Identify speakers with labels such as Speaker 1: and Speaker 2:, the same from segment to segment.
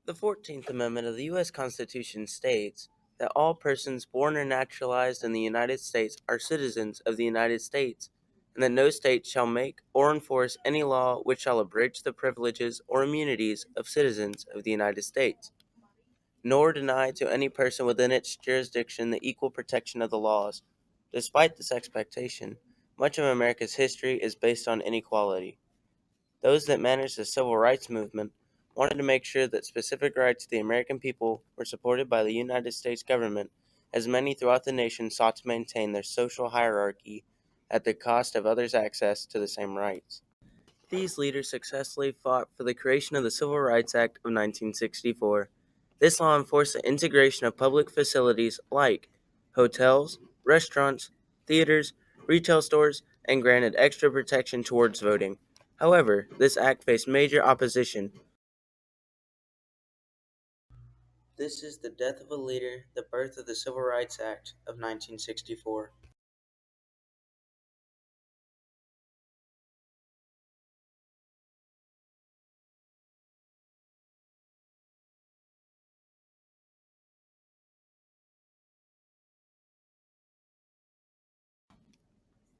Speaker 1: The 14th Amendment of the U.S. Constitution states that all persons born or naturalized in the United States are citizens of the United States, and that no state shall make or enforce any law which shall abridge the privileges or immunities of citizens of the United States, nor deny to any person within its jurisdiction the equal protection of the laws. Despite this expectation, much of America's history is based on inequality. Those that managed the civil rights movement wanted to make sure that specific rights of the American people were supported by the United States government, as many throughout the nation sought to maintain their social hierarchy at the cost of others' access to the same rights. These leaders successfully fought for the creation of the Civil Rights Act of 1964. This law enforced the integration of public facilities like hotels, restaurants, theaters, retail stores, and granted extra protection towards voting. However, this act faced major opposition. This is the death of a leader, the birth of the Civil Rights Act of 1964.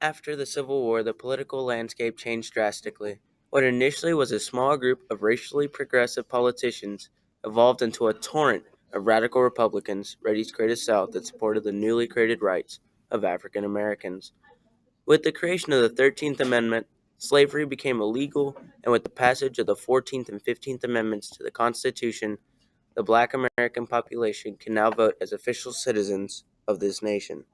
Speaker 1: After the Civil War, the political landscape changed drastically. What initially was a small group of racially progressive politicians evolved into a torrent of radical Republicans ready to create a South that supported the newly created rights of African Americans. With the creation of the 13th Amendment, slavery became illegal, and with the passage of the 14th and 15th Amendments to the Constitution, the black American population can now vote as official citizens of this nation.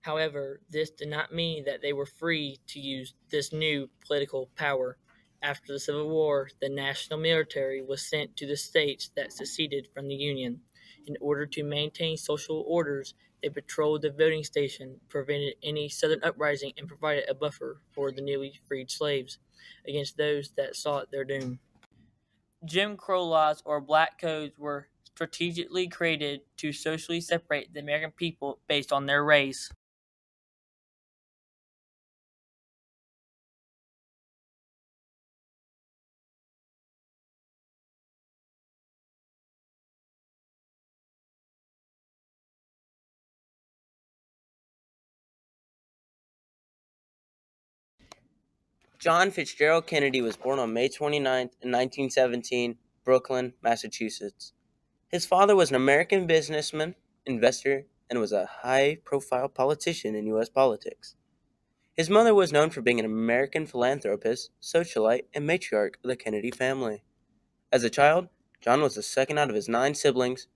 Speaker 2: However, this did not mean that they were free to use this new political power. After the Civil War, the national military was sent to the states that seceded from the Union. In order to maintain social orders, they patrolled the voting station, prevented any Southern uprising, and provided a buffer for the newly freed slaves against those that sought their doom. Jim Crow laws or black codes were strategically created to socially separate the American people based on their race.
Speaker 1: John Fitzgerald Kennedy was born on May 29th, 1917, Brooklyn, Massachusetts. His father was an American businessman, investor, and was a high-profile politician in U.S. politics. His mother was known for being an American philanthropist, socialite, and matriarch of the Kennedy family. As a child, John was the second out of his 9 siblings.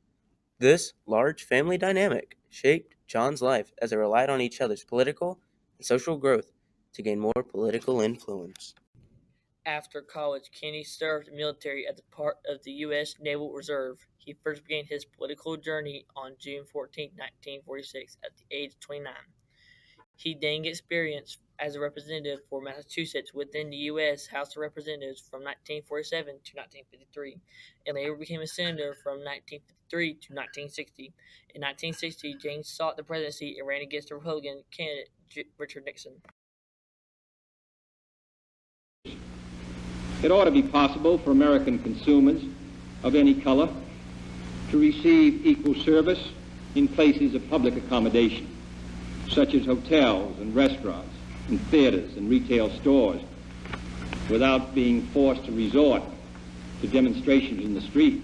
Speaker 1: This large family dynamic shaped John's life as they relied on each other's political and social growth to gain more political influence.
Speaker 2: After college, Kennedy served military as a part of the U.S. Naval Reserve. He first began his political journey on June 14, 1946, at the age of 29. He gained experience as a representative for Massachusetts within the U.S. House of Representatives from 1947 to 1953, and later became a senator from 1953 to 1960. In 1960, James sought the presidency and ran against the Republican candidate Richard Nixon.
Speaker 3: It ought to be possible for American consumers of any color to receive equal service in places of public accommodation, such as hotels and restaurants and theaters and retail stores, without being forced to resort to demonstrations in the street.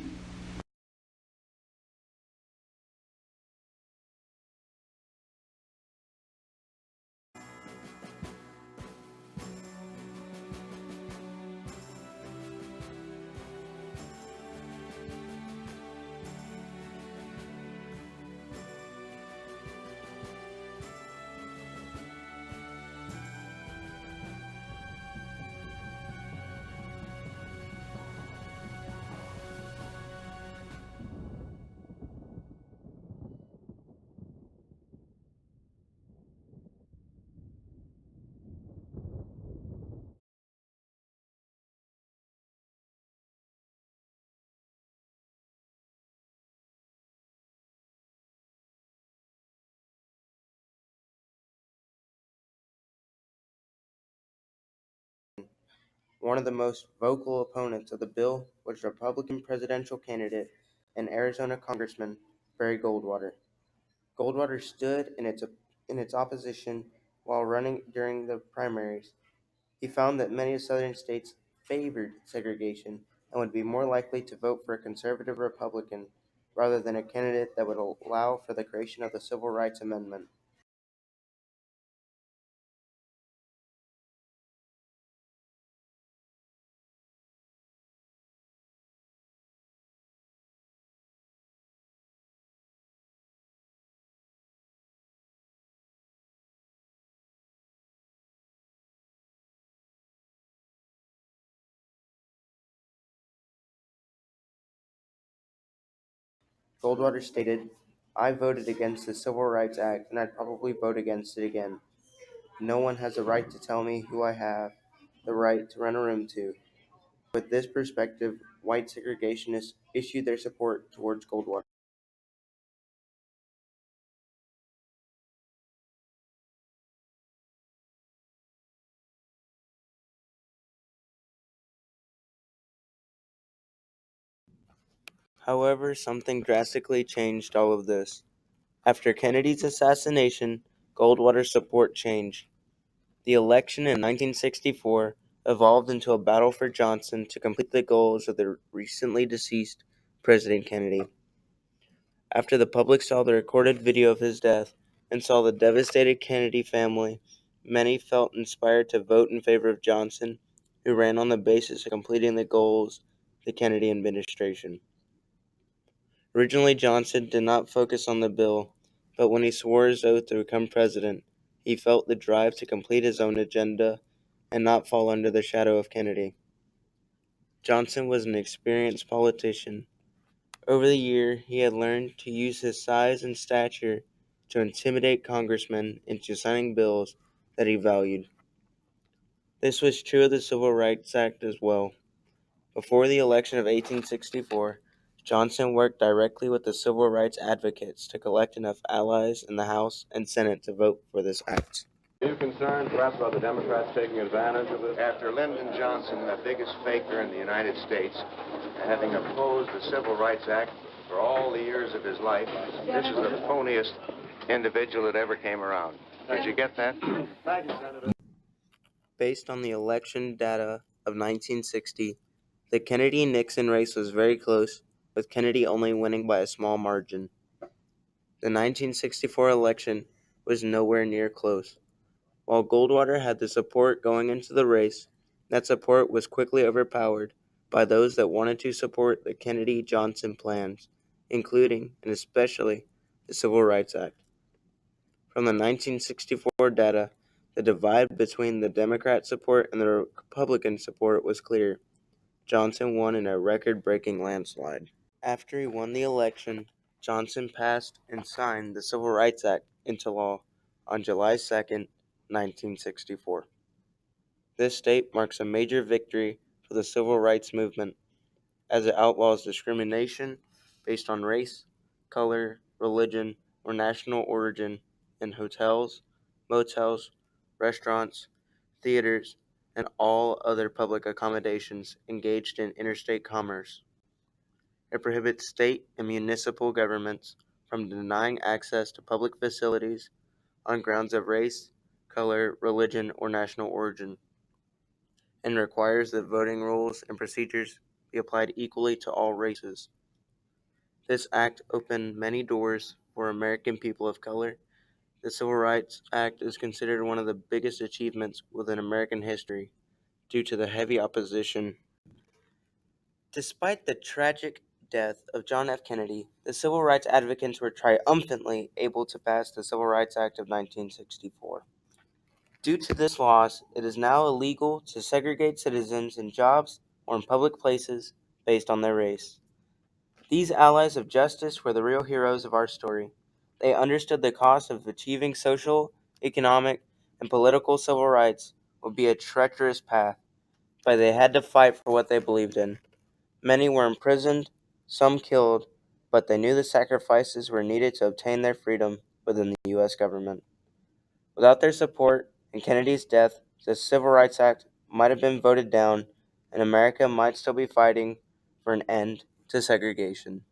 Speaker 1: One of the most vocal opponents of the bill was Republican presidential candidate and Arizona Congressman Barry Goldwater. Goldwater stood in its opposition while running during the primaries. He found that many southern states favored segregation and would be more likely to vote for a conservative Republican rather than a candidate that would allow for the creation of the Civil Rights Amendment. Goldwater stated, "I voted against the Civil Rights Act and I'd probably vote against it again. No one has the right to tell me who I have the right to rent a room to." With this perspective, white segregationists issued their support towards Goldwater. However, something drastically changed all of this. After Kennedy's assassination, Goldwater's support changed. The election in 1964 evolved into a battle for Johnson to complete the goals of the recently deceased President Kennedy. After the public saw the recorded video of his death and saw the devastated Kennedy family, many felt inspired to vote in favor of Johnson, who ran on the basis of completing the goals of the Kennedy administration. Originally, Johnson did not focus on the bill, but when he swore his oath to become president, he felt the drive to complete his own agenda and not fall under the shadow of Kennedy. Johnson was an experienced politician. Over the year, he had learned to use his size and stature to intimidate congressmen into signing bills that he valued. This was true of the Civil Rights Act as well. Before the election of 1864, Johnson worked directly with the civil rights advocates to collect enough allies in the House and Senate to vote for this act.
Speaker 4: Are you concerned perhaps about the Democrats taking advantage of this?
Speaker 5: After Lyndon Johnson, the biggest faker in the United States, having opposed the Civil Rights Act for all the years of his life, this is the phoniest individual that ever came around. Did you get that?
Speaker 4: Thank you, Senator.
Speaker 1: Based on the election data of 1960, the Kennedy-Nixon race was very close, with Kennedy only winning by a small margin. The 1964 election was nowhere near close. While Goldwater had the support going into the race, that support was quickly overpowered by those that wanted to support the Kennedy-Johnson plans, including and especially the Civil Rights Act. From the 1964 data, the divide between the Democrat support and the Republican support was clear. Johnson won in a record-breaking landslide. After he won the election, Johnson passed and signed the Civil Rights Act into law on July 2, 1964. This date marks a major victory for the civil rights movement, as it outlaws discrimination based on race, color, religion, or national origin in hotels, motels, restaurants, theaters, and all other public accommodations engaged in interstate commerce. It prohibits state and municipal governments from denying access to public facilities on grounds of race, color, religion, or national origin, and requires that voting rules and procedures be applied equally to all races. This act opened many doors for American people of color. The Civil Rights Act is considered one of the biggest achievements within American history due to the heavy opposition. Despite the tragic death of John F. Kennedy, the civil rights advocates were triumphantly able to pass the Civil Rights Act of 1964. Due to this loss, it is now illegal to segregate citizens in jobs or in public places based on their race. These allies of justice were the real heroes of our story. They understood the cost of achieving social, economic, and political civil rights would be a treacherous path, but they had to fight for what they believed in. Many were imprisoned, some killed, but they knew the sacrifices were needed to obtain their freedom within the U.S. government. Without their support and Kennedy's death, the Civil Rights Act might have been voted down and America might still be fighting for an end to segregation.